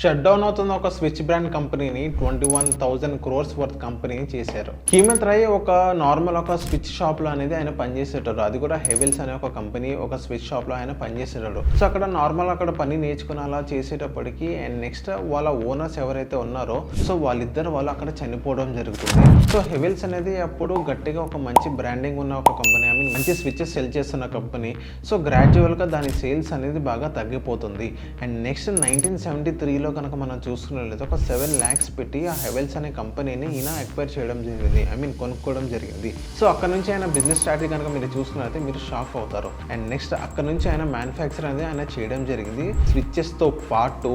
Shut down అవుతున్న ఒక switch brand కంపెనీని 21,000 crores వర్త్ కంపెనీని చేశారు. హేమంత్ రాయ్ ఒక నార్మల్ ఒక స్విచ్ షాప్ లో అనేది ఆయన పనిచేసేటారు. అది కూడా హెవెల్స్ అనే ఒక కంపెనీ ఒక స్విచ్ షాప్ లో ఆయన పనిచేసేటాడు. సో అక్కడ నార్మల్ అక్కడ పని నేర్చుకుని అలా చేసేటప్పటికి అండ్ నెక్స్ట్ వాళ్ళ ఓనర్స్ ఎవరైతే ఉన్నారో సో వాళ్ళిద్దరు వాళ్ళు అక్కడ చనిపోవడం జరుగుతుంది. సో హెవెల్స్ అనేది అప్పుడు గట్టిగా ఒక మంచి బ్రాండింగ్ ఉన్న ఒక కంపెనీ, ఐ మీన్ మంచి స్విచెస్ సెల్ చేస్తున్న కంపెనీ. సో గ్రాడ్యువల్గా దాని సేల్స్ అనేది బాగా తగ్గిపోతుంది. అండ్ నెక్స్ట్ 1973లో కనుక మనం చూసుకున్నట్లయితే ఒక 7 lakhs పెట్టి ఆ హెవెల్స్ అనే కంపెనీని ఈయన ఎక్వైర్ చేయడం జరిగింది, ఐ మీన్ కొనుక్కోవడం జరిగింది. సో అక్కడ నుంచి ఆయన బిజినెస్ స్ట్రాటజీ కనుక మీరు చూసుకున్నట్లయితే మీరు షాక్ అవుతారు. అండ్ నెక్స్ట్ అక్కడ నుంచి ఆయన మ్యానుఫ్యాక్చర్ అనేది ఆయన చేయడం జరిగింది. స్విచ్చెస్తో పాటు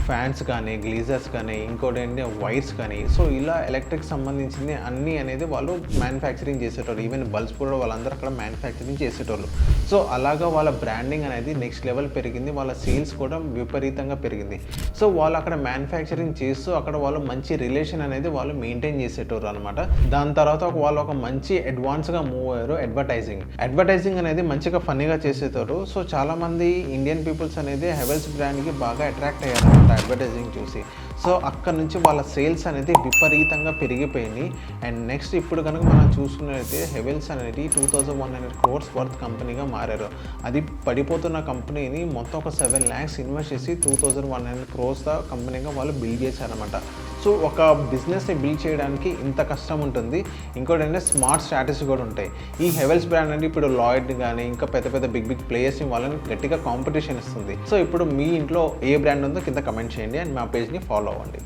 ఫ్యాన్స్ కానీ గ్లీజర్స్ కానీ ఇంకోటి ఏంటి వైర్స్ కానీ సో ఇలా ఎలక్ట్రిక్ సంబంధించింది అన్నీ అనేది వాళ్ళు మ్యానుఫ్యాక్చరింగ్ చేసేటోళ్ళు. ఈవెన్ బల్బ్స్ కూడా వాళ్ళందరూ అక్కడ మ్యానుఫ్యాక్చరింగ్ చేసేటోళ్ళు. సో అలాగా వాళ్ళ బ్రాండింగ్ అనేది నెక్స్ట్ లెవెల్ పెరిగింది, వాళ్ళ సేల్స్ కూడా విపరీతంగా పెరిగింది. సో వాళ్ళు అక్కడ మ్యానుఫ్యాక్చరింగ్ చేస్తూ అక్కడ వాళ్ళు మంచి రిలేషన్ అనేది వాళ్ళు మెయింటైన్ చేసేటోరు అనమాట. దాని తర్వాత వాళ్ళు ఒక మంచి అడ్వాన్స్గా మూవ్ అయ్యారు. అడ్వర్టైజింగ్ అనేది మంచిగా ఫన్నీగా చేసేటోరు. సో చాలామంది ఇండియన్ పీపుల్స్ అనేది హెవెల్స్ బ్రాండ్కి బాగా అట్రాక్ట్ అయ్యారు అడ్వర్టైజింగ్ చూసి. సో అక్కడ నుంచి వాళ్ళ సేల్స్ అనేది విపరీతంగా పెరిగిపోయింది. అండ్ నెక్స్ట్ ఇప్పుడు కనుక మనం చూసుకున్నట్లయితే హెవెల్స్ అనేది 2,100 crores వర్త్ కంపెనీగా మారారు. అది పడిపోతున్న కంపెనీని మొత్తం ఒక 7 lakhs ఇన్వెస్ట్ చేసి 2,100 crores కంపెనీగా వాళ్ళు బిల్డ్ చేశారనమాట. సో ఒక బిజినెస్ని బిల్డ్ చేయడానికి ఇంత కష్టం ఉంటుంది. ఇంకోటి అంటే స్మార్ట్ స్ట్రాటజీ కూడా ఉంటాయి. ఈ హెవెల్స్ బ్రాండ్ అంటే ఇప్పుడు లాయిడ్ కానీ ఇంకా పెద్ద పెద్ద బిగ్ ప్లేయర్స్ని వాళ్ళని గట్టిగా కాంపిటీషన్ ఇస్తుంది. సో ఇప్పుడు మీ ఇంట్లో ఏ బ్రాండ్ ఉందో కింద కమెంట్ చేయండి అండ్ మా పేజ్ని ఫాలో అవ్వండి.